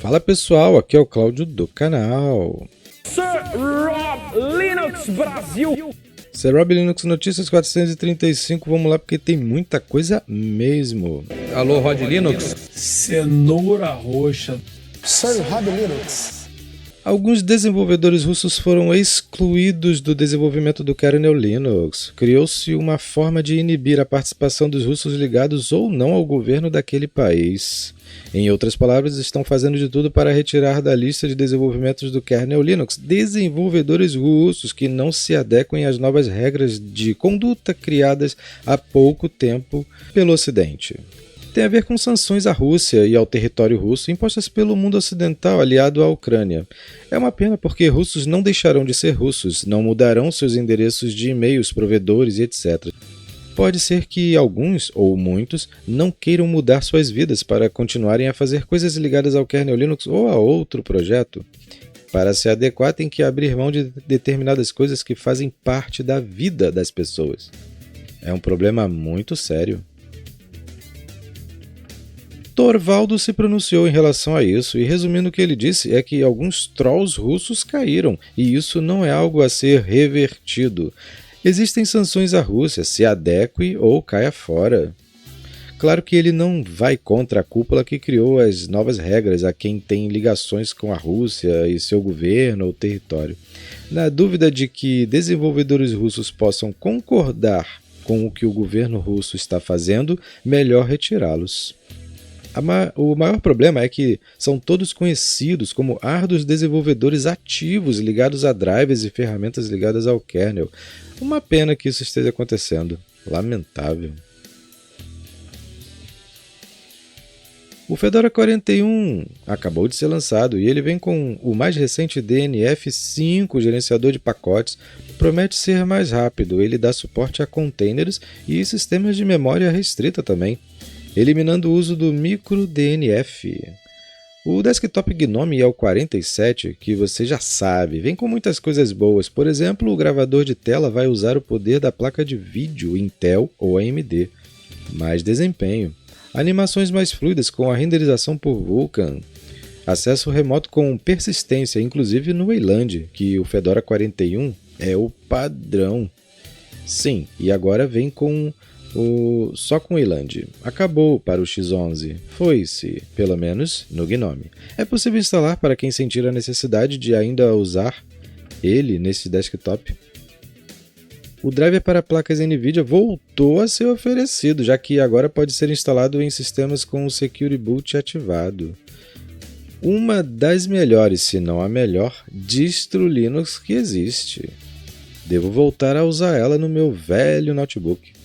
Fala pessoal, aqui é o Cláudio do canal. Sir Rob Linux Brasil. Sir Rob Linux Notícias 435, vamos lá porque tem muita coisa mesmo. Alô, Rod Linux. Cenoura roxa. Sir Rob Linux. Alguns desenvolvedores russos foram excluídos do desenvolvimento do kernel Linux. Criou-se uma forma de inibir a participação dos russos ligados ou não ao governo daquele país. Em outras palavras, estão fazendo de tudo para retirar da lista de desenvolvimentos do kernel Linux desenvolvedores russos que não se adequem às novas regras de conduta criadas há pouco tempo pelo Ocidente. Tem a ver com sanções à Rússia e ao território russo impostas pelo mundo ocidental aliado à Ucrânia. É uma pena porque russos não deixarão de ser russos, não mudarão seus endereços de e-mails, provedores e etc. Pode ser que alguns, ou muitos, não queiram mudar suas vidas para continuarem a fazer coisas ligadas ao kernel Linux ou a outro projeto. Para se adequar, tem que abrir mão de determinadas coisas que fazem parte da vida das pessoas. É um problema muito sério. Torvaldo se pronunciou em relação a isso e, resumindo o que ele disse, é que alguns trolls russos caíram e isso não é algo a ser revertido. Existem sanções à Rússia, se adeque ou caia fora. Claro que ele não vai contra a cúpula que criou as novas regras a quem tem ligações com a Rússia e seu governo ou território. Na dúvida de que desenvolvedores russos possam concordar com o que o governo russo está fazendo, melhor retirá-los. O maior problema é que são todos conhecidos como árduos desenvolvedores ativos ligados a drivers e ferramentas ligadas ao kernel. Uma pena que isso esteja acontecendo. Lamentável. O Fedora 41 acabou de ser lançado e ele vem com o mais recente DNF5, gerenciador de pacotes. Promete ser mais rápido, ele dá suporte a containers e sistemas de memória restrita também, eliminando o uso do micro DNF. O desktop GNOME é o 47, que você já sabe, vem com muitas coisas boas. Por exemplo, o gravador de tela vai usar o poder da placa de vídeo Intel ou AMD. Mais desempenho. Animações mais fluidas com a renderização por Vulkan. Acesso remoto com persistência, inclusive no Wayland, que o Fedora 41 é o padrão. Sim, e agora vem com só com Wayland. Acabou para o X11. Foi-se, pelo menos, no GNOME. É possível instalar para quem sentir a necessidade de ainda usar ele nesse desktop. O driver para placas NVIDIA voltou a ser oferecido, já que agora pode ser instalado em sistemas com o Security Boot ativado. Uma das melhores, se não a melhor, distro Linux que existe. Devo voltar a usar ela no meu velho notebook.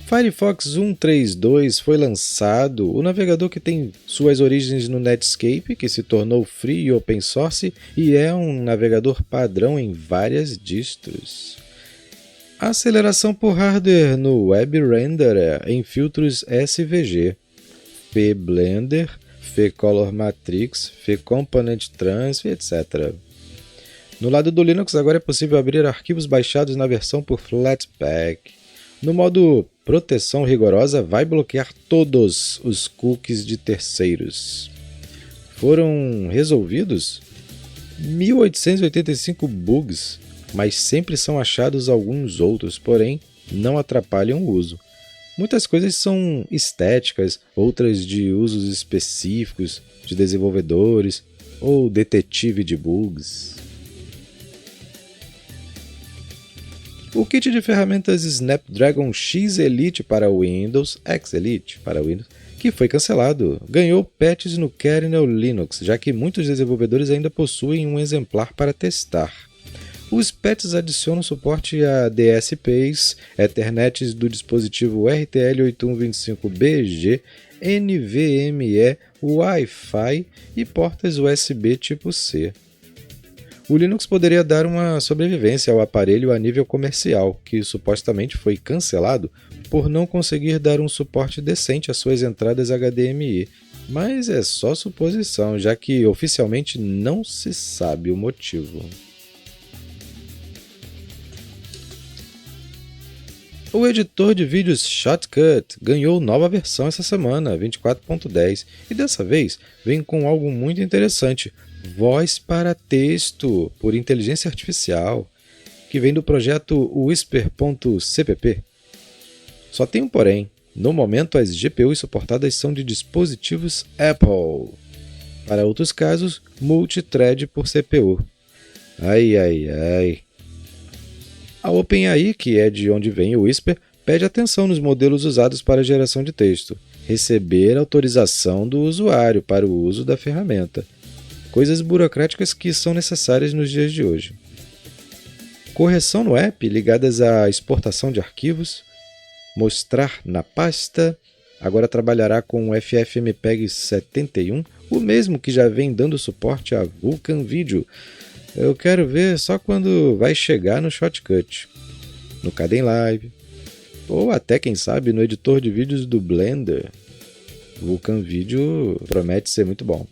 Firefox 132 foi lançado, o navegador que tem suas origens no Netscape, que se tornou free e open source e é um navegador padrão em várias distros. Aceleração por hardware no Web Renderer em filtros SVG, FBlender, FColor Matrix, FComponent Transfer, etc. No lado do Linux agora é possível abrir arquivos baixados na versão por Flatpak. No modo proteção rigorosa, vai bloquear todos os cookies de terceiros. Foram resolvidos 1.885 bugs, mas sempre são achados alguns outros, porém não atrapalham o uso. Muitas coisas são estéticas, outras de usos específicos, de desenvolvedores ou detetive de bugs. O kit de ferramentas Snapdragon X Elite para Windows, X Elite para Windows, que foi cancelado, ganhou patches no kernel Linux, já que muitos desenvolvedores ainda possuem um exemplar para testar. Os patches adicionam suporte a DSPs, Ethernets do dispositivo RTL8125BG, NVMe, Wi-Fi e portas USB tipo C. O Linux poderia dar uma sobrevivência ao aparelho a nível comercial, que supostamente foi cancelado por não conseguir dar um suporte decente às suas entradas HDMI, mas é só suposição, já que oficialmente não se sabe o motivo. O editor de vídeos Shotcut ganhou nova versão essa semana, 24.10, e dessa vez vem com algo muito interessante, voz para texto por inteligência artificial, que vem do projeto Whisper.cpp. Só tem um porém, no momento as GPUs suportadas são de dispositivos Apple. Para outros casos, multithread por CPU. Ai. A OpenAI, que é de onde vem o Whisper, pede atenção nos modelos usados para geração de texto, receber autorização do usuário para o uso da ferramenta. Coisas burocráticas que são necessárias nos dias de hoje. Correção no app ligadas à exportação de arquivos, mostrar na pasta, agora trabalhará com o FFmpeg 71, o mesmo que já vem dando suporte a Vulkan Video. Eu quero ver só quando vai chegar no Shotcut, no Kdenlive, ou até, quem sabe, no editor de vídeos do Blender. Vulkan Video promete ser muito bom.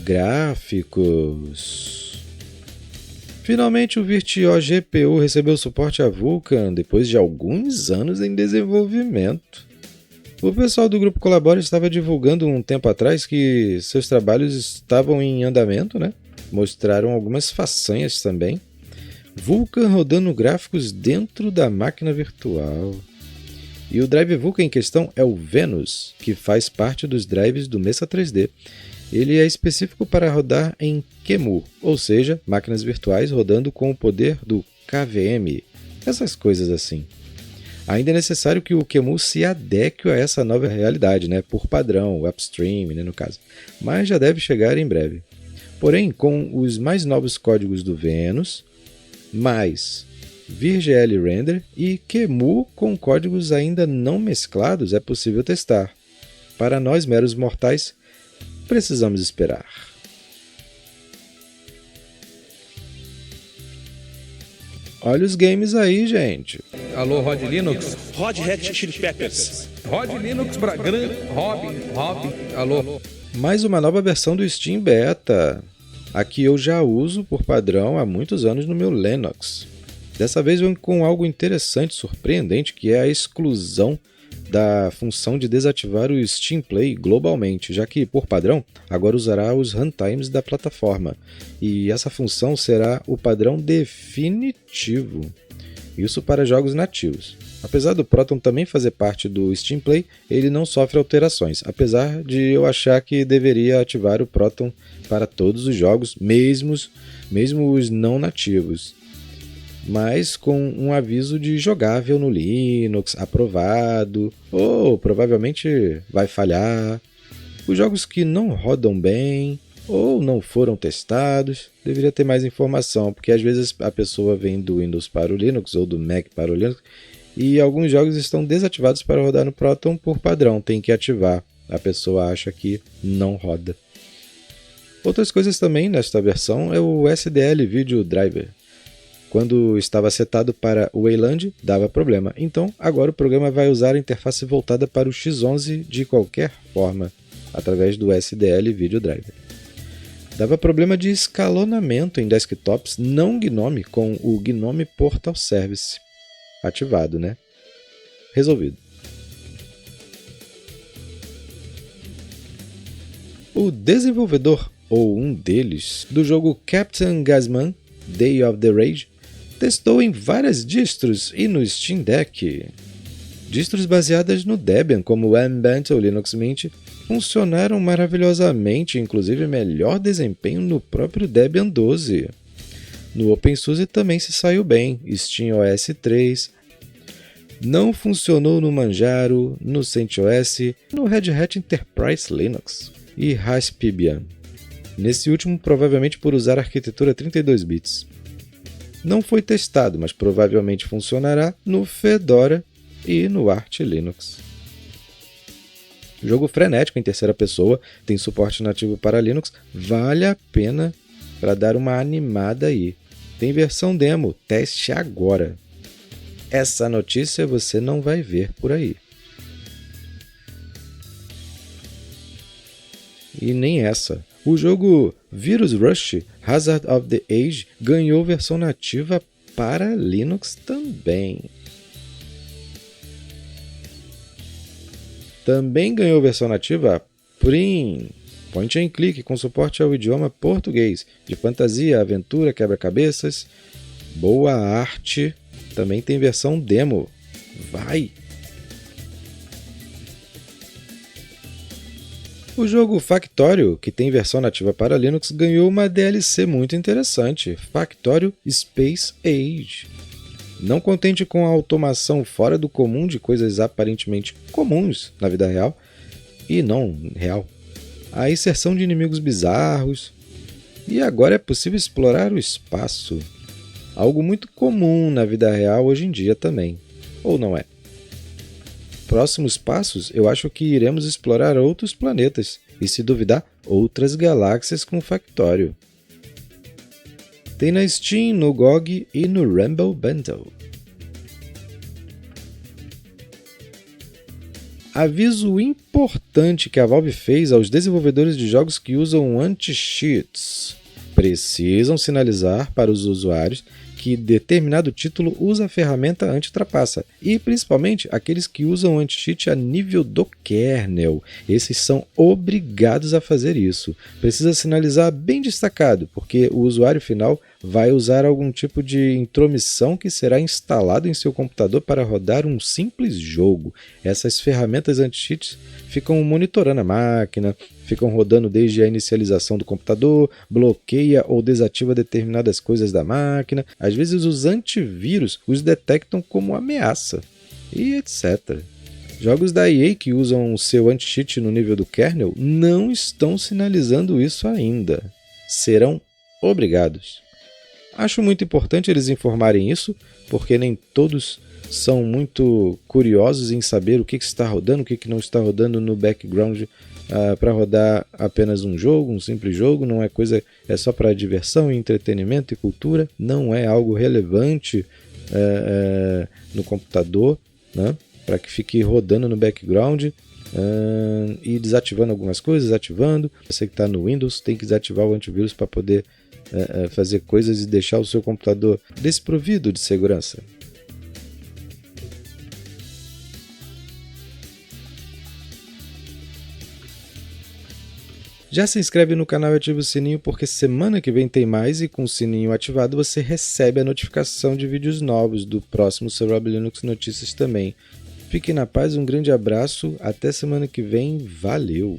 Gráficos. Finalmente o Virtuo GPU recebeu suporte a Vulkan depois de alguns anos em desenvolvimento. O pessoal do Grupo Colabora estava divulgando um tempo atrás que seus trabalhos estavam em andamento, né? Mostraram algumas façanhas também. Vulkan rodando gráficos dentro da máquina virtual. E o drive Vulkan em questão é o Venus, que faz parte dos drives do Mesa 3D. Ele é específico para rodar em QEMU, ou seja, máquinas virtuais rodando com o poder do KVM. Essas coisas assim. Ainda é necessário que o QEMU se adeque a essa nova realidade, né? Por padrão, o upstream, né, no caso. Mas já deve chegar em breve. Porém, com os mais novos códigos do Venus, mais VirGL Render e QEMU com códigos ainda não mesclados, é possível testar. Para nós, meros mortais, precisamos esperar. Olha os games aí, gente. Alô, Rod Linux? Red Hat Chili Peppers. Rod Linux, Robin. Alô. Mais uma nova versão do Steam Beta. Aqui eu já uso por padrão há muitos anos no meu Linux. Dessa vez vem com algo interessante, surpreendente, que é a exclusão da função de desativar o Steam Play globalmente, já que, por padrão, agora usará os runtimes da plataforma. E essa função será o padrão definitivo. Isso para jogos nativos. Apesar do Proton também fazer parte do Steam Play, ele não sofre alterações, apesar de eu achar que deveria ativar o Proton para todos os jogos, mesmo os não nativos. Mas com um aviso de jogável no Linux, aprovado, ou provavelmente vai falhar. Os jogos que não rodam bem ou não foram testados, deveria ter mais informação, porque às vezes a pessoa vem do Windows para o Linux ou do Mac para o Linux e alguns jogos estão desativados para rodar no Proton por padrão, tem que ativar. A pessoa acha que não roda. Outras coisas também nesta versão é o SDL Video Driver. Quando estava setado para o Wayland, dava problema. Então, agora o programa vai usar a interface voltada para o X11 de qualquer forma, através do SDL Video Driver. Dava problema de escalonamento em desktops não GNOME com o GNOME Portal Service. Ativado, né? Resolvido. O desenvolvedor, ou um deles, do jogo Captain Gasman, Day of the Rage, testou em várias distros e no Steam Deck. Distros baseadas no Debian, como o Ambient ou Linux Mint, funcionaram maravilhosamente, inclusive melhor desempenho no próprio Debian 12. No OpenSUSE também se saiu bem, SteamOS 3. Não funcionou no Manjaro, no CentOS, no Red Hat Enterprise Linux e Raspbian. Nesse último, provavelmente por usar a arquitetura 32 bits. Não foi testado, mas provavelmente funcionará no Fedora e no Arch Linux. Jogo frenético em terceira pessoa, tem suporte nativo para Linux, vale a pena para dar uma animada aí. Tem versão demo, teste agora. Essa notícia você não vai ver por aí. E nem essa. O jogo Virus Rush Hazard of the Age ganhou versão nativa para Linux também. Também ganhou versão nativa Prim, point and click com suporte ao idioma português, de fantasia, aventura, quebra-cabeças, boa arte. Também tem versão demo. Vai! O jogo Factorio, que tem versão nativa para Linux, ganhou uma DLC muito interessante, Factorio Space Age. Não contente com a automação fora do comum de coisas aparentemente comuns na vida real, e não real, a inserção de inimigos bizarros, e agora é possível explorar o espaço, algo muito comum na vida real hoje em dia também, ou não é? Próximos passos, eu acho que iremos explorar outros planetas e, se duvidar, outras galáxias com Factorio. Tem na Steam, no GOG e no Rumble Bundle. Aviso importante que a Valve fez aos desenvolvedores de jogos que usam anti-cheats. Precisam sinalizar para os usuários que determinado título usa a ferramenta anti-trapaça, e principalmente aqueles que usam anti-cheat a nível do kernel. Esses são obrigados a fazer isso. Precisa sinalizar bem destacado, porque o usuário final vai usar algum tipo de intromissão que será instalado em seu computador para rodar um simples jogo. Essas ferramentas anti-cheats ficam monitorando a máquina, ficam rodando desde a inicialização do computador, bloqueia ou desativa determinadas coisas da máquina. Às vezes os antivírus os detectam como ameaça, e etc. Jogos da EA que usam o seu anti-cheat no nível do kernel não estão sinalizando isso ainda. Serão obrigados. Acho muito importante eles informarem isso, porque nem todos são muito curiosos em saber o que está rodando, o que não está rodando no background para rodar apenas um jogo, um simples jogo. Não é coisa, é só para diversão, entretenimento e cultura, não é algo relevante no computador, né? Para que fique rodando no background e desativando algumas coisas, ativando. Você que está no Windows tem que desativar o antivírus para poder fazer coisas e deixar o seu computador desprovido de segurança. Já se inscreve no canal e ativa o sininho, porque semana que vem tem mais, e com o sininho ativado você recebe a notificação de vídeos novos do próximo Rob Linux Notícias também. Fique na paz, um grande abraço, até semana que vem, valeu!